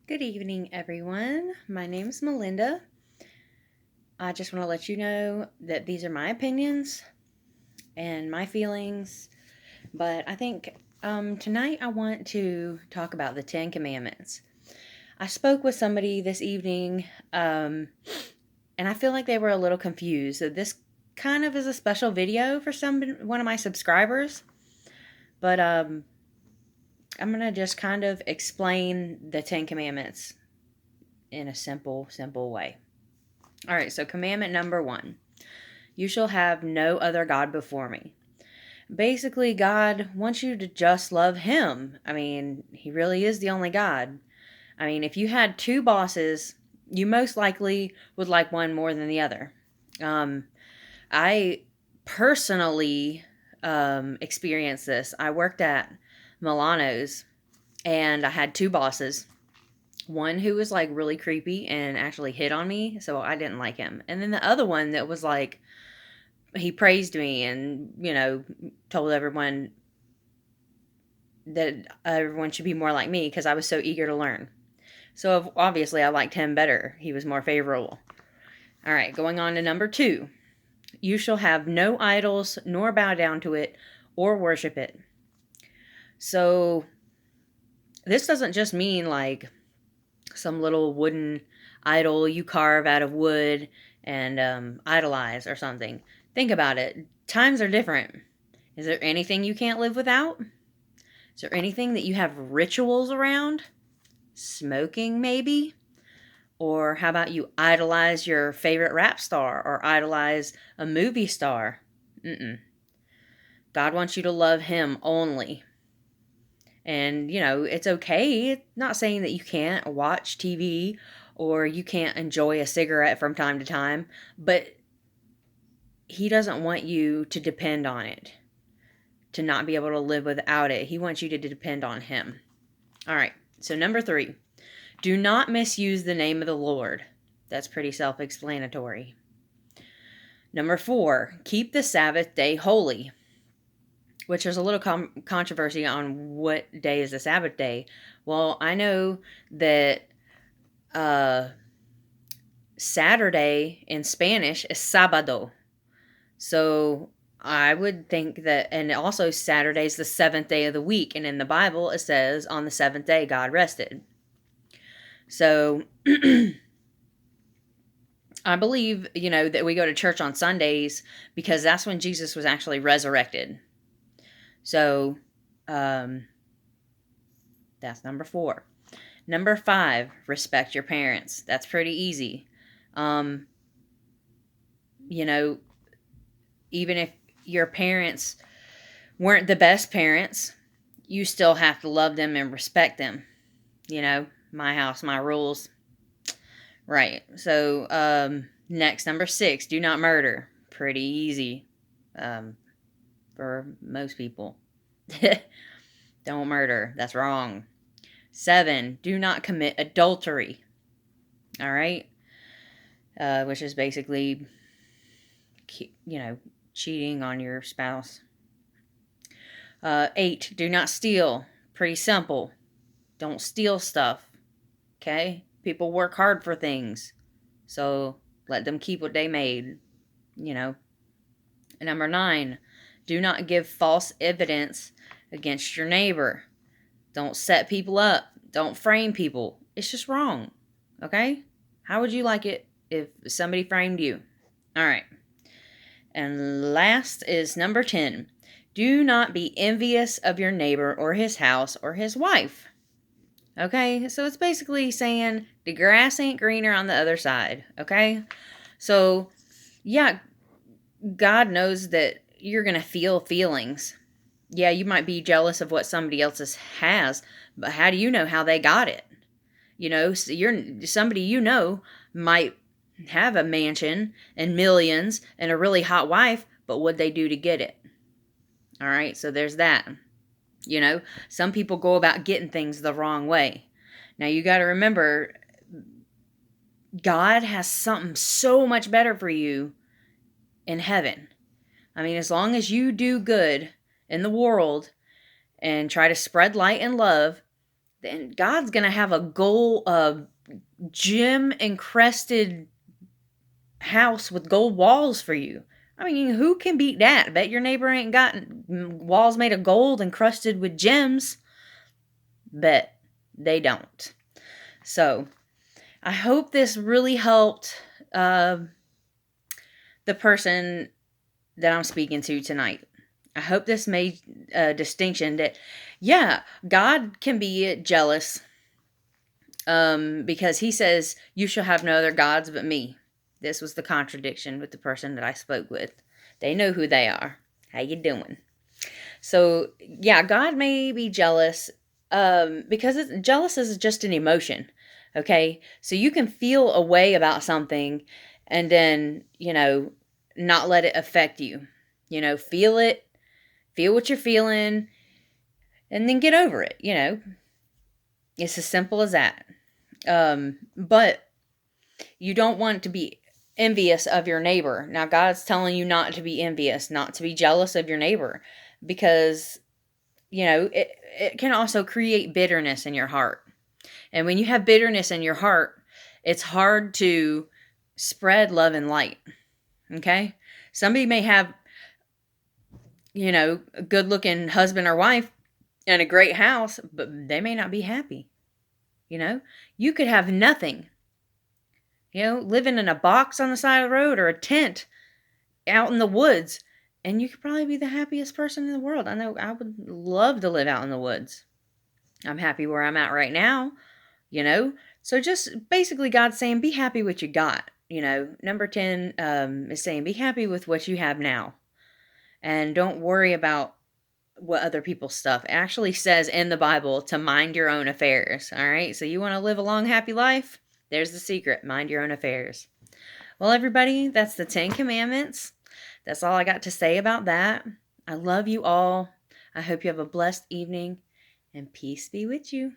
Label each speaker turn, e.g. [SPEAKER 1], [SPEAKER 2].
[SPEAKER 1] Good evening, everyone. My name is Melinda. I just want to let you know that these are my opinions and my feelings, but I think tonight I want to talk about the Ten Commandments. I spoke with somebody this evening, and I feel like they were a little confused. So this kind of is a special video for one of my subscribers, but I'm gonna just kind of explain the Ten Commandments in a simple way. All right, so commandment number 1: you shall have no other God before me. Basically, God wants you to just love Him. I mean, He really is the only God. I mean, if you had two bosses, you most likely would like one more than the other. Um, I personally experienced this. I worked at Milano's and I had two bosses. One who was like really creepy and actually hit on me, so I didn't like him. And then the other one that was like, he praised me and, told everyone that everyone should be more like me because I was so eager to learn. So obviously I liked him better. He was more favorable. All right, going on to number 2. You shall have no idols, nor bow down to it, or worship it. So this doesn't just mean like some little wooden idol you carve out of wood and idolize or something. Think about it. Times are different. Is there anything you can't live without? Is there anything that you have rituals around? Smoking, maybe? Or how about you idolize your favorite rap star or idolize a movie star? Mm-mm. God wants you to love Him only. And, it's okay. Not saying that you can't watch TV or you can't enjoy a cigarette from time to time, but He doesn't want you to depend on it, to not be able to live without it. He wants you to depend on Him. All right, so number 3, do not misuse the name of the Lord. That's pretty self-explanatory. Number 4, keep the Sabbath day holy, which there's a little controversy on what day is the Sabbath day. Well, I know that Saturday in Spanish is sábado. So I would think that, and also Saturday is the 7th day of the week. And in the Bible, it says on the 7th day, God rested. So I believe, that we go to church on Sundays because that's when Jesus was actually resurrected. So that's number 4. Number 5, respect your parents. That's pretty easy. Even if your parents weren't the best parents, you still have to love them and respect them. My house, my rules. Right. So, next, number 6, do not murder. Pretty easy for most people. Don't murder. That's wrong. 7, do not commit adultery. All right? Which is basically, cheating on your spouse. 8, do not steal. Pretty simple. Don't steal stuff. Okay? People work hard for things. So let them keep what they made. And number 9, do not give false evidence against your neighbor. Don't set people up. Don't frame people. It's just wrong. Okay? How would you like it if somebody framed you? All right. And last is number 10. Do not be envious of your neighbor or his house or his wife. Okay? So it's basically saying the grass ain't greener on the other side. Okay? So, yeah, God knows that you're going to feel feelings. Yeah, you might be jealous of what somebody else has, but how do you know how they got it? Somebody might have a mansion and millions and a really hot wife, but what'd they do to get it? All right, so there's that. Some people go about getting things the wrong way. Now you got to remember, God has something so much better for you in heaven. I mean, as long as you do good in the world and try to spread light and love, then God's going to have a gold gem encrusted house with gold walls for you. I mean, who can beat that? I bet your neighbor ain't got walls made of gold encrusted with gems. Bet they don't. So, I hope this really helped the person that I'm speaking to tonight. I hope this made a distinction that, yeah, God can be jealous because he says, you shall have no other gods but me. This was the contradiction with the person that I spoke with. They know who they are. How you doing? So, yeah, God may be jealous because jealous is just an emotion, okay? So you can feel a way about something and then, not let it affect you. Feel it, feel what you're feeling, and then get over it, It's as simple as that. But you don't want to be envious of your neighbor. Now, God's telling you not to be envious, not to be jealous of your neighbor, because, it can also create bitterness in your heart. And when you have bitterness in your heart, it's hard to spread love and light. Okay? Somebody may have, a good looking husband or wife and a great house, but they may not be happy. You could have nothing. Living in a box on the side of the road or a tent out in the woods, and you could probably be the happiest person in the world. I know I would love to live out in the woods. I'm happy where I'm at right now, So just basically God's saying, be happy with what you got. Number 10 is saying, be happy with what you have now. And don't worry about what other people's stuff. It actually says in the Bible to mind your own affairs. All right. So you want to live a long, happy life? There's the secret. Mind your own affairs. Well, everybody, that's the 10 Commandments. That's all I got to say about that. I love you all. I hope you have a blessed evening, and peace be with you.